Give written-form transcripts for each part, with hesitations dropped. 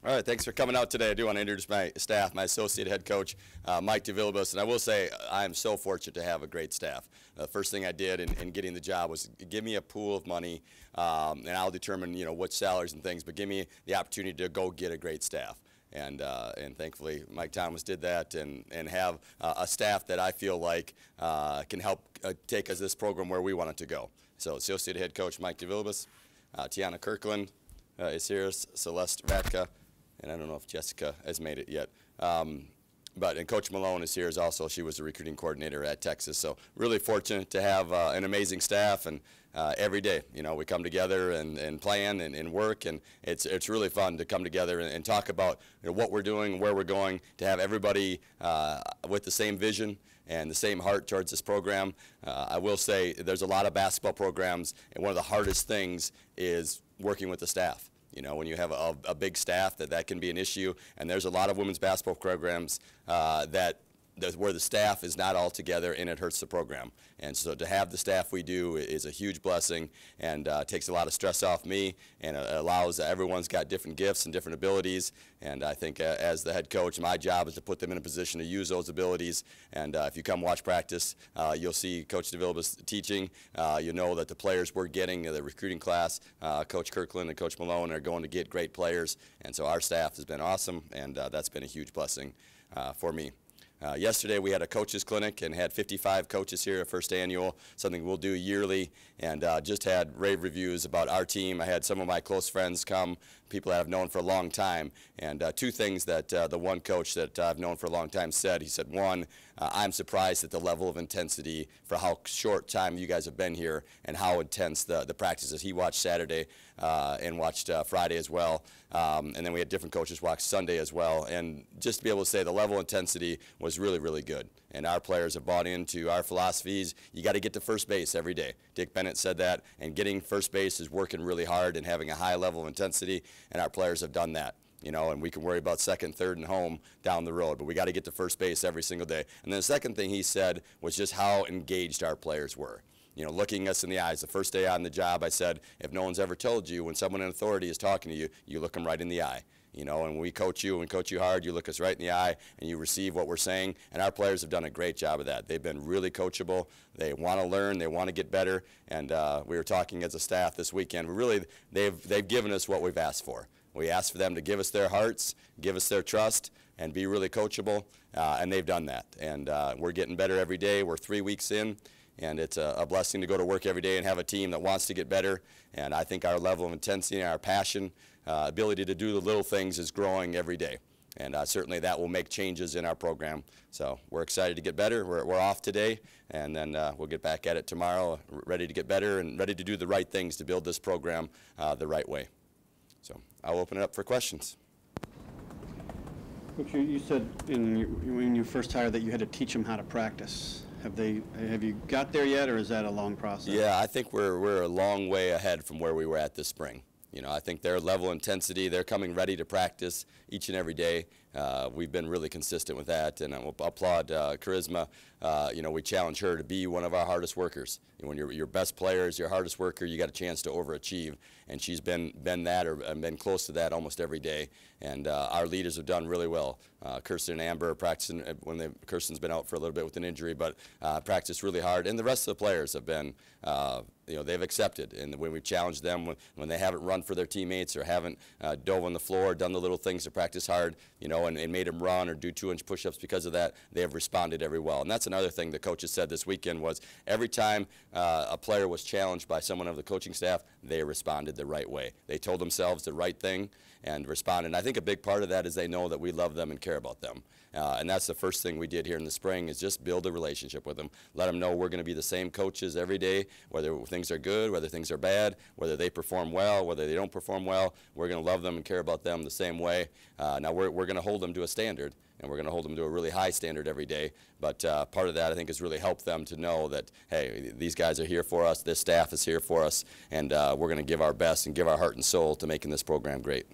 All right, thanks for coming out today. I do want to introduce my staff, my associate head coach, Mike DeVillibus, and I will say I am so fortunate to have a great staff. The first thing I did in getting the job was give me a pool of money, and I'll determine what salaries and things, but give me the opportunity to go get a great staff. And thankfully, Mike Thomas did that, and have a staff that I feel like can help take us this program where we want it to go. So, associate head coach Mike DeVillibus, Tiana Kirkland is here, Celeste Vatka, and I don't know if Jessica has made it yet. And Coach Malone is here as also. She was the recruiting coordinator at Texas. So really fortunate to have an amazing staff, and every day, we come together and plan and work, and it's really fun to come together and talk about what we're doing, where we're going, to have everybody with the same vision and the same heart towards this program. I will say there's a lot of basketball programs, and one of the hardest things is working with the staff. When you have a big staff, that can be an issue. And there's a lot of women's basketball programs where the staff is not all together, and it hurts the program. And so to have the staff we do is a huge blessing, and takes a lot of stress off me, and allows everyone's got different gifts and different abilities. And I think as the head coach, my job is to put them in a position to use those abilities. And if you come watch practice, you'll see Coach DeVillibus teaching. You know that the players we're getting, the recruiting class, Coach Kirkland and Coach Malone are going to get great players. And so our staff has been awesome, and that's been a huge blessing for me. Yesterday we had a coaches clinic and had 55 coaches here, a first annual, something we'll do yearly, and just had rave reviews about our team. I had some of my close friends come, people that I've known for a long time, and two things that the one coach that I've known for a long time said. He said, one, I'm surprised at the level of intensity for how short time you guys have been here and how intense the practices. He watched Saturday and watched Friday as well, and then we had different coaches watch Sunday as well, and just to be able to say the level of intensity was really, really good. And our players have bought into our philosophies. You got to get to first base every day. Dick Bennett said that, and getting first base is working really hard and having a high level of intensity, and our players have done that. And we can worry about second, third, and home down the road, but we got to get to first base every single day. And then the second thing he said was just how engaged our players were. Looking us in the eyes. The first day on the job, I said, if no one's ever told you, when someone in authority is talking to you, you look them right in the eye. And when we coach you hard, you look us right in the eye and you receive what we're saying. And our players have done a great job of that. They've been really coachable. They want to learn. They want to get better. And we were talking as a staff this weekend. They've given us what we've asked for. We asked for them to give us their hearts, give us their trust, and be really coachable. And they've done that. And we're getting better every day. We're 3 weeks in. And it's a blessing to go to work every day and have a team that wants to get better. And I think our level of intensity and our passion, ability to do the little things is growing every day. And certainly that will make changes in our program. So we're excited to get better. We're off today, and then we'll get back at it tomorrow, ready to get better and ready to do the right things to build this program the right way. So I'll open it up for questions. Coach, you said when you first hired that you had to teach them how to practice. Have you got there yet, or is that a long process? Yeah, I think we're a long way ahead from where we were at this spring. I think their level of intensity, they're coming ready to practice each and every day. We've been really consistent with that, and I will applaud Charisma. We challenge her to be one of our hardest workers. When your best player is your hardest worker, you got a chance to overachieve, and she's been that or been close to that almost every day. And our leaders have done really well. Kirsten and Amber are practicing Kirsten's been out for a little bit with an injury, but practiced really hard. And the rest of the players have been, they've accepted. And when we challenged them, when they haven't run for their teammates or haven't dove on the floor, done the little things to practice hard, and made them run or do 2-inch push-ups because of that, they have responded very well. And that's another thing the coaches said this weekend was every time a player was challenged by someone of the coaching staff, they responded the right way. They told themselves the right thing and responded. And I think a big part of that is they know that we love them and care about them. And that's the first thing we did here in the spring is just build a relationship with them. Let them know we're going to be the same coaches every day, whether things are good, whether things are bad, whether they perform well, whether they don't perform well. We're going to love them and care about them the same way. Now we're going to hold them to a standard, and we're going to hold them to a really high standard every day. But part of that, I think, has really helped them to know that, hey, these guys are here for us, this staff is here for us, and we're going to give our best and give our heart and soul to making this program great.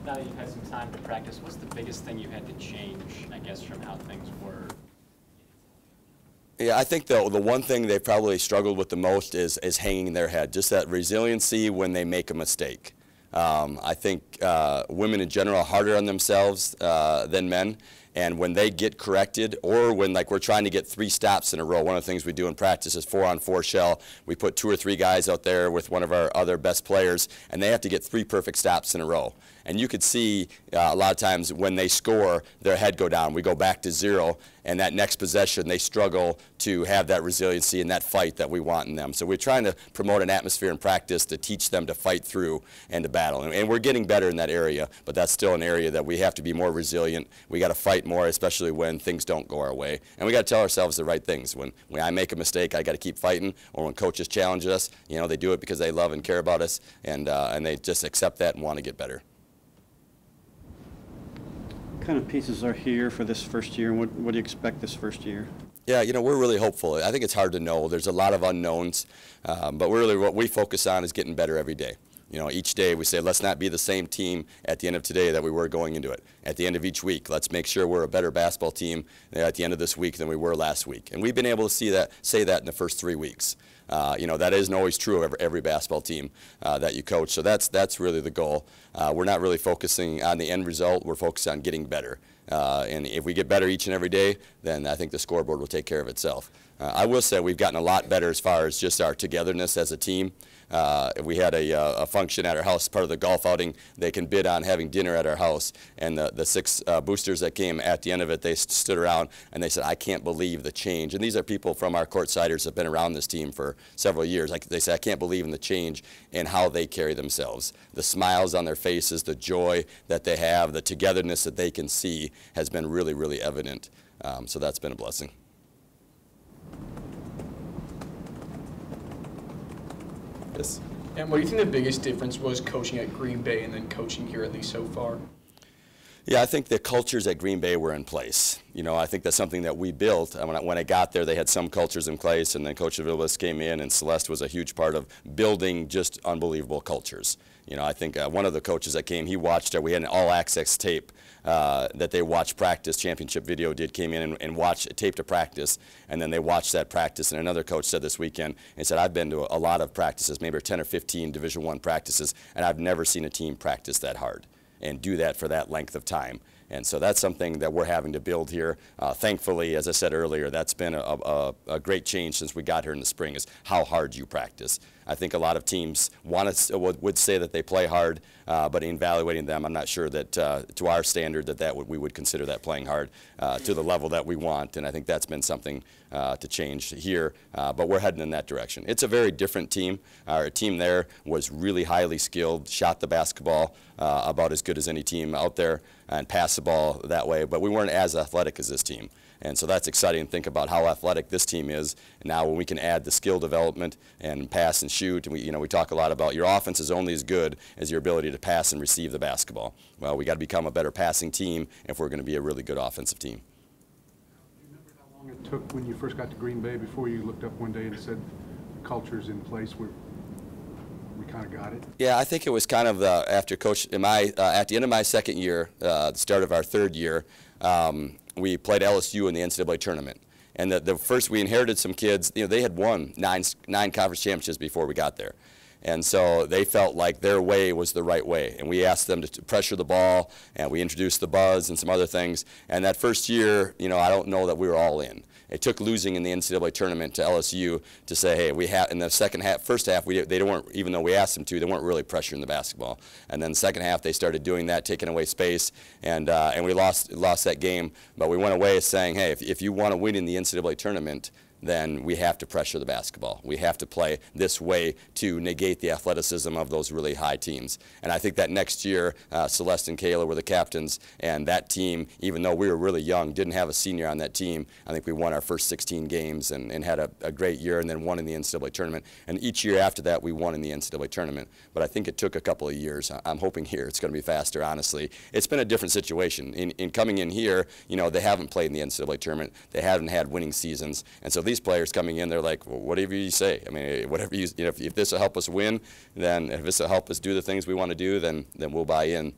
Now that you've had some time to practice, what's the biggest thing you had to change, I guess, from how things were? Yeah, I think the one thing they've probably struggled with the most is hanging their head, just that resiliency when they make a mistake. I think women in general are harder on themselves than men. And when they get corrected, or when like we're trying to get 3 stops in a row, one of the things we do in practice is 4-on-4 shell. We put 2 or 3 guys out there with one of our other best players, and they have to get 3 perfect stops in a row. And you could see a lot of times when they score, their head go down. We go back to 0, and that next possession, they struggle to have that resiliency and that fight that we want in them. So we're trying to promote an atmosphere in practice to teach them to fight through and to battle. And we're getting better in that area, but that's still an area that we have to be more resilient. We got to fight more, especially when things don't go our way. And we got to tell ourselves the right things. When I make a mistake, I got to keep fighting. Or when coaches challenge us, you know, they do it because they love and care about us, and they just accept that and want to get better. What kind of pieces are here for this first year, and what do you expect this first year? Yeah, you know, we're really hopeful. I think it's hard to know. There's a lot of unknowns, but really what we focus on is getting better every day. You know, each day we say, let's not be the same team at the end of today that we were going into it. At the end of each week, let's make sure we're a better basketball team at the end of this week than we were last week. And we've been able to say that in the first 3 weeks. You know, that isn't always true of every basketball team that you coach. So that's really the goal. We're not really focusing on the end result. We're focused on getting better. And if we get better each and every day, then I think the scoreboard will take care of itself. I will say we've gotten a lot better as far as just our togetherness as a team. We had a function at our house, part of the golf outing. They can bid on having dinner at our house. And the 6 boosters that came at the end of it, they stood around and they said, I can't believe the change. And these are people from our courtsiders that have been around this team for several years. They say, I can't believe in the change in how they carry themselves. The smiles on their faces, the joy that they have, the togetherness that they can see has been really, really evident. So that's been a blessing. Yes. And what do you think the biggest difference was coaching at Green Bay and then coaching here, at least so far? Yeah, I think the cultures at Green Bay were in place. You know, I think that's something that we built. When I got there, they had some cultures in place, and then Coach Villalobos came in, and Celeste was a huge part of building just unbelievable cultures. You know, I think one of the coaches that came, he watched, we had an all-access tape that they watched practice, championship video came in and watched a tape to practice, and then they watched that practice. And another coach said this weekend, he said, I've been to a lot of practices, maybe 10 or 15 Division I practices, and I've never seen a team practice that hard and do that for that length of time. And so that's something that we're having to build here. Thankfully, as I said earlier, that's been a great change since we got here in the spring, is how hard you practice. I think a lot of teams would say that they play hard, but in evaluating them, I'm not sure that to our standard we would consider that playing hard to the level that we want. And I think that's been something to change here, but we're heading in that direction. It's a very different team. Our team there was really highly skilled, shot the basketball about as good as any team out there, and passed the ball that way, but we weren't as athletic as this team. And so that's exciting to think about how athletic this team is. And now when we can add the skill development and pass and shoot, and we talk a lot about your offense is only as good as your ability to pass and receive the basketball. Well, we got to become a better passing team if we're going to be a really good offensive team. Do you remember how long it took when you first got to Green Bay before you looked up one day and said the culture's in place? We kind of got it? Yeah, I think it was kind of after Coach, at the end of my second year, the start of our third year, we played LSU in the NCAA tournament. And the first, we inherited some kids, you know, they had won nine conference championships before we got there. And so they felt like their way was the right way. And we asked them to pressure the ball, and we introduced the buzz and some other things. And that first year, you know, I don't know that we were all in. It took losing in the NCAA tournament to LSU to say, hey, we have in the first half, they weren't, even though we asked them to, they weren't really pressuring the basketball. And then the second half, they started doing that, taking away space, and we lost that game. But we went away saying, hey, if you want to win in the NCAA tournament, then we have to pressure the basketball. We have to play this way to negate the athleticism of those really high teams. And I think that next year, Celeste and Kayla were the captains, and that team, even though we were really young, didn't have a senior on that team. I think we won our first 16 games and had a great year, and then won in the NCAA tournament. And each year after that, we won in the NCAA tournament. But I think it took a couple of years. I'm hoping here it's going to be faster, honestly. It's been a different situation. In coming in here, you know, they haven't played in the NCAA tournament. They haven't had winning seasons. And so these players coming in, they're like, well, whatever you say. I mean, whatever you know, if this will help us win, then if this will help us do the things we want to do, then we'll buy in.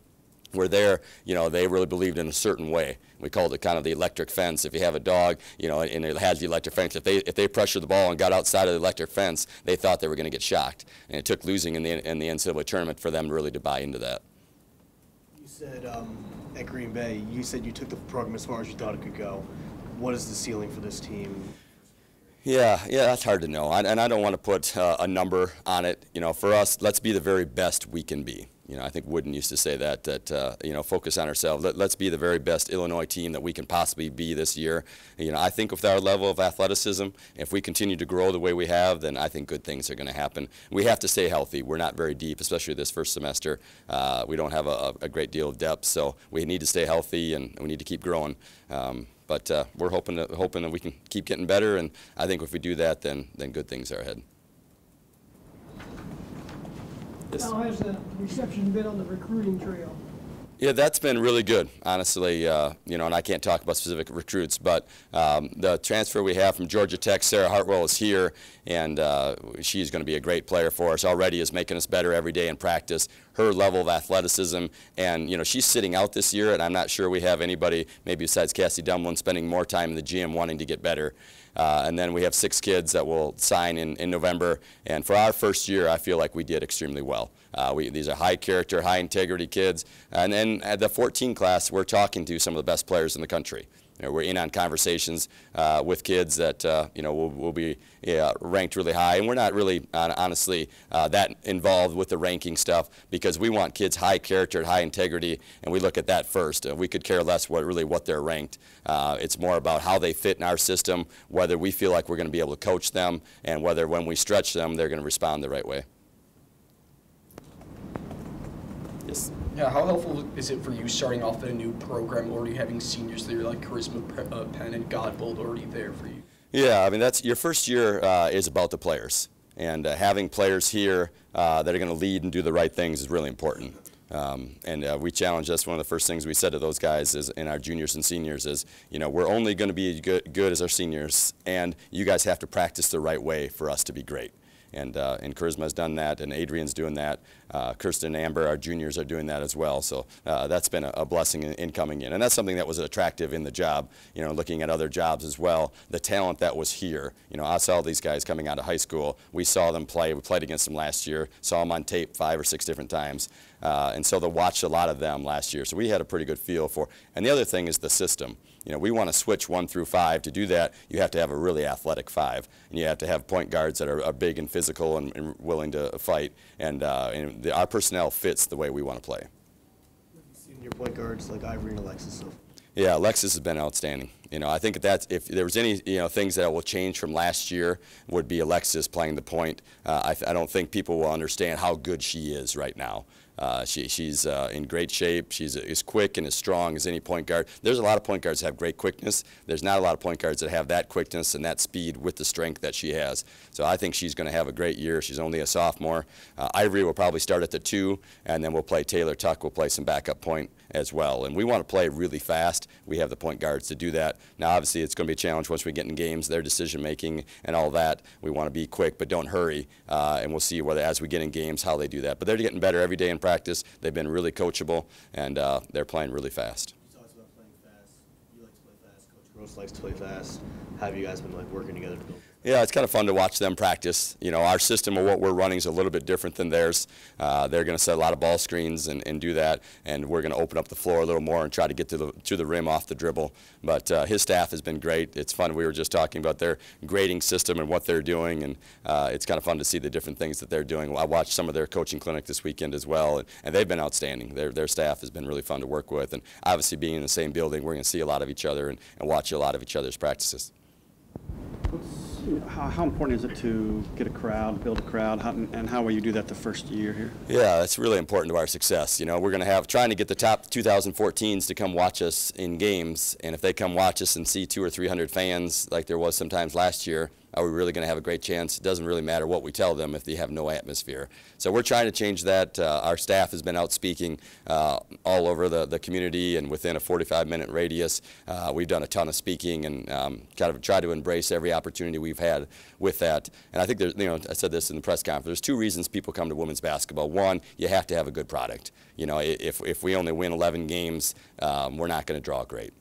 where there, they really believed in a certain way. We called it kind of the electric fence. If you have a dog, and it has the electric fence, if they pressured the ball and got outside of the electric fence, they thought they were going to get shocked. And it took losing in the NCAA tournament for them really to buy into that. You said at Green Bay, you said you took the program as far as you thought it could go. What is the ceiling for this team? Yeah, that's hard to know, and I don't want to put a number on it. For us, let's be the very best we can be. I think Wooden used to say that focus on ourselves. Let's be the very best Illinois team that we can possibly be this year. I think with our level of athleticism, if we continue to grow the way we have, then I think good things are going to happen. We have to stay healthy. We're not very deep, especially this first semester. We don't have a great deal of depth, so we need to stay healthy and we need to keep growing. But we're hoping that we can keep getting better, and I think if we do that, then good things are ahead. How has the reception been on the recruiting trail? Yeah, that's been really good, honestly. And I can't talk about specific recruits, but the transfer we have from Georgia Tech, Sarah Hartwell, is here, and she's going to be a great player for us. Already is making us better every day in practice. Her level of athleticism, and she's sitting out this year, and I'm not sure we have anybody, maybe besides Cassie Dumlin, spending more time in the gym wanting to get better. And then we have 6 kids that will sign in November. And for our first year, I feel like we did extremely well. These are high character, high integrity kids. And then at the 14 class, we're talking to some of the best players in the country. We're in on conversations with kids that will be ranked really high, and we're not really honestly that involved with the ranking stuff because we want kids high character, high integrity, and we look at that first. We could care less what they're ranked. It's more about how they fit in our system, whether we feel like we're going to be able to coach them, and whether when we stretch them, they're going to respond the right way. Yes. Yeah, how helpful is it for you starting off at a new program, already having seniors that are like Charisma, Penn, and Godbold already there for you? Yeah, I mean, that's your first year is about the players, and having players here that are going to lead and do the right things is really important. And we challenged us. One of the first things we said to those guys is, in our juniors and seniors is, we're only going to be good as our seniors, and you guys have to practice the right way for us to be great. And Charisma's done that, and Adrian's doing that. Kirsten and Amber, our juniors, are doing that as well. So that's been a blessing in coming in. And that's something that was attractive in the job, looking at other jobs as well. The talent that was here. I saw these guys coming out of high school. We saw them play. We played against them last year, saw them on tape 5 or 6 different times. And so they watched a lot of them last year. So we had a pretty good feel for. And the other thing is the system. We want to switch 1 through 5. To do that, you have to have a really athletic 5. And you have to have point guards that are big and physical and willing to fight. And our personnel fits the way we want to play. You've seen your point guards like Ivory and Alexis. So. Yeah, Alexis has been outstanding. I think that's, if there was any things that will change from last year, would be Alexis playing the point. I don't think people will understand how good she is right now. She's in great shape. She's as quick and as strong as any point guard. There's a lot of point guards that have great quickness. There's not a lot of point guards that have that quickness and that speed with the strength that she has. So I think she's going to have a great year. She's only a sophomore. Ivory will probably start at the 2, and then we'll play Taylor Tuck. We'll play some backup point as well. And we want to play really fast. We have the point guards to do that. Now, obviously, it's going to be a challenge once we get in games, their decision-making and all that. We want to be quick, but don't hurry. And we'll see whether, as we get in games, how they do that. But they're getting better every day in practice. They've been really coachable, and they're playing really fast. You talked about playing fast. You like to play fast. Coach Gross likes to play fast. How have you guys been working together to build? Yeah, it's kind of fun to watch them practice. Our system of what we're running is a little bit different than theirs. They're going to set a lot of ball screens and do that, and we're going to open up the floor a little more and try to get to the rim off the dribble. But his staff has been great. It's fun. We were just talking about their grading system and what they're doing, and it's kind of fun to see the different things that they're doing. I watched some of their coaching clinic this weekend as well, and they've been outstanding. Their staff has been really fun to work with, and obviously being in the same building, we're going to see a lot of each other and watch a lot of each other's practices. How important is it to get a crowd, build a crowd, and how will you do that the first year here? Yeah, that's really important to our success. We're going to trying to get the top 2014s to come watch us in games, and if they come watch us and see 200 or 300 fans like there was sometimes last year, are we really going to have a great chance? It doesn't really matter what we tell them if they have no atmosphere. So we're trying to change that. Our staff has been out speaking all over the community and within a 45-minute radius. We've done a ton of speaking and kind of tried to embrace every opportunity we've had with that. And I think there's, I said this in the press conference, there's two reasons people come to women's basketball. One, you have to have a good product. If we only win 11 games, we're not going to draw great.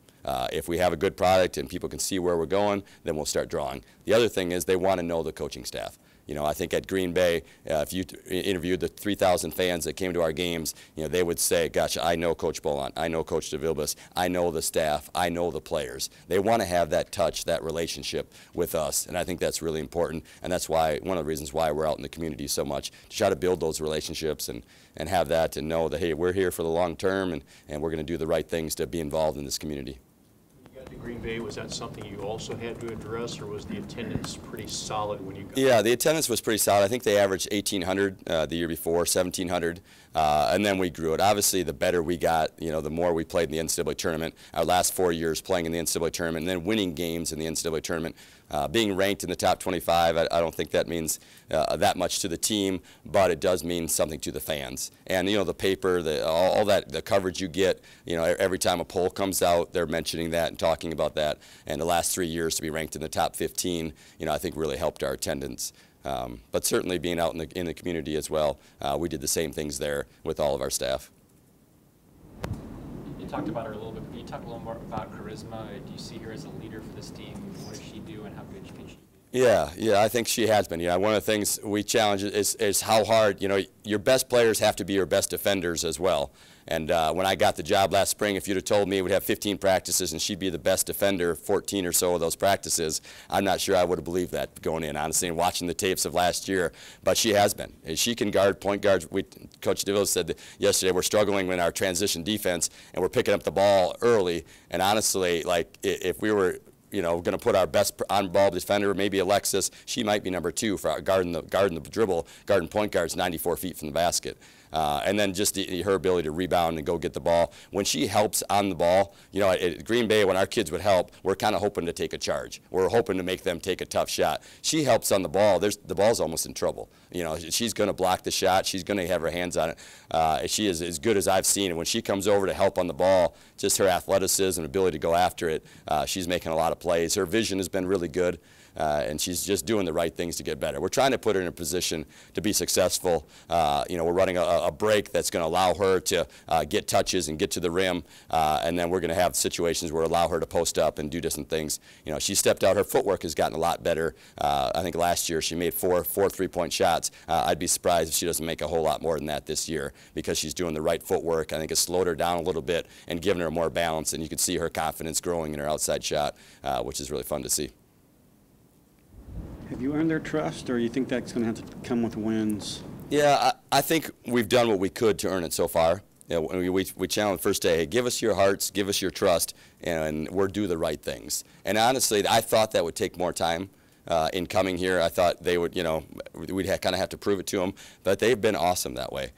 If we have a good product and people can see where we're going, then we'll start drawing. The other thing is they want to know the coaching staff. I think at Green Bay, if you interviewed the 3,000 fans that came to our games, they would say, gosh, I know Coach Bollant, I know Coach DeVilbiss, I know the staff, I know the players. They want to have that touch, that relationship with us, and I think that's really important, and that's why one of the reasons why we're out in the community so much, to try to build those relationships and have that and know that, hey, we're here for the long term, and we're going to do the right things to be involved in this community. To Green Bay, was that something you also had to address, or was the attendance pretty solid when you got Yeah, the attendance was pretty solid. I think they averaged 1,800 the year before, 1,700, and then we grew it. Obviously, the better we got, the more we played in the NCAA tournament. Our last 4 years playing in the NCAA tournament and then winning games in the NCAA tournament. Being ranked in the top 25, I don't think that means that much to the team, but it does mean something to the fans. And the paper, all that, the coverage you get, every time a poll comes out, they're mentioning that and talking about that. And the last 3 years to be ranked in the top 15, I think really helped our attendance. But certainly being out in the community as well, we did the same things there with all of our staff. You talked about her a little bit. Can you talk a little more about charisma? Do you see her as a leader for this team? What does she do, and how good can she be? Yeah, I think she has been. One of the things we challenge is how hard, your best players have to be your best defenders as well. And when I got the job last spring, if you'd have told me we'd have 15 practices and she'd be the best defender 14 or so of those practices, I'm not sure I would have believed that going in, honestly, and watching the tapes of last year. But she has been. She can guard, point guards. Coach DeVille said that yesterday we're struggling in our transition defense, and we're picking up the ball early. And honestly, like, if we were going to put our best on-ball defender, maybe Alexis, she might be number 2 for guarding the dribble, guarding point guards 94 feet from the basket. And then just her ability to rebound and go get the ball. When she helps on the ball, at Green Bay, when our kids would help, we're kind of hoping to take a charge. We're hoping to make them take a tough shot. She helps on the ball. The ball's almost in trouble. She's going to block the shot. She's going to have her hands on it. She is as good as I've seen. And when she comes over to help on the ball, just her athleticism and ability to go after it, she's making a lot of plays. Her vision has been really good. And she's just doing the right things to get better. We're trying to put her in a position to be successful. We're running a break that's going to allow her to get touches and get to the rim, and then we're going to have situations where allow her to post up and do different things. She stepped out. Her footwork has gotten a lot better. I think last year she made four three-point shots. I'd be surprised if she doesn't make a whole lot more than that this year because she's doing the right footwork. I think it's slowed her down a little bit and given her more balance, and you can see her confidence growing in her outside shot, which is really fun to see. Have you earned their trust, or you think that's going to have to come with wins? Yeah, I think we've done what we could to earn it so far. We challenged first day, hey, give us your hearts, give us your trust, and we'll do the right things. And honestly, I thought that would take more time in coming here. I thought they would, we'd kind of have to prove it to them, but they've been awesome that way.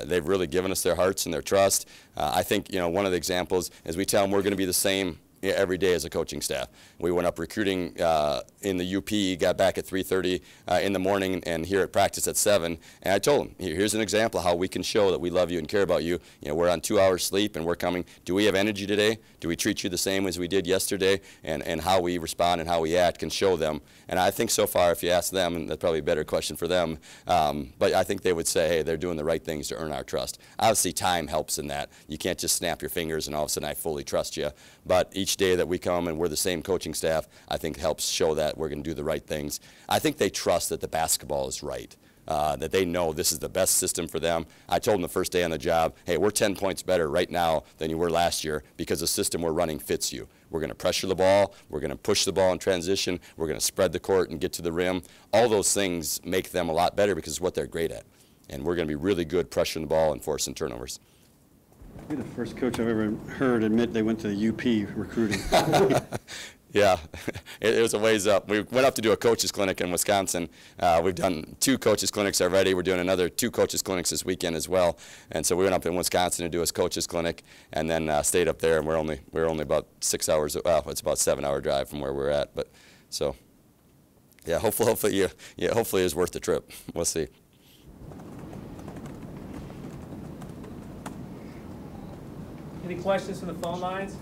They've really given us their hearts and their trust. I think, one of the examples is we tell them we're going to be the same every day as a coaching staff. We went up recruiting in the UP, got back at 3:30 in the morning, and here at practice at 7. And I told them, here's an example of how we can show that we love you and care about you. We're on 2 hours sleep and we're coming. Do we have energy today? Do we treat you the same as we did yesterday? And how we respond and how we act can show them. And I think so far, if you ask them, and that's probably a better question for them, but I think they would say, hey, they're doing the right things to earn our trust. Obviously, time helps in that. You can't just snap your fingers and all of a sudden I fully trust you. But each day that we come and we're the same coaching staff, I think helps show that we're going to do the right things. I think they trust that the basketball is right, that they know this is the best system for them. I told them the first day on the job, hey, we're 10 points better right now than you were last year because the system we're running fits you. We're going to pressure the ball. We're going to push the ball in transition. We're going to spread the court and get to the rim. All those things make them a lot better because it's what they're great at. And we're going to be really good pressuring the ball and forcing turnovers. You're the first coach I've ever heard admit they went to the UP recruiting. Yeah, it was a ways up. We went up to do a coaches clinic in Wisconsin. We've done 2 coaches clinics already. We're doing another 2 coaches clinics this weekend as well. And so we went up in Wisconsin to do a coaches clinic, and then stayed up there. And we're only about 6 hours. Well, it's about a 7-hour drive from where we're at. But so yeah, hopefully it's worth the trip. We'll see. Any questions from the phone lines?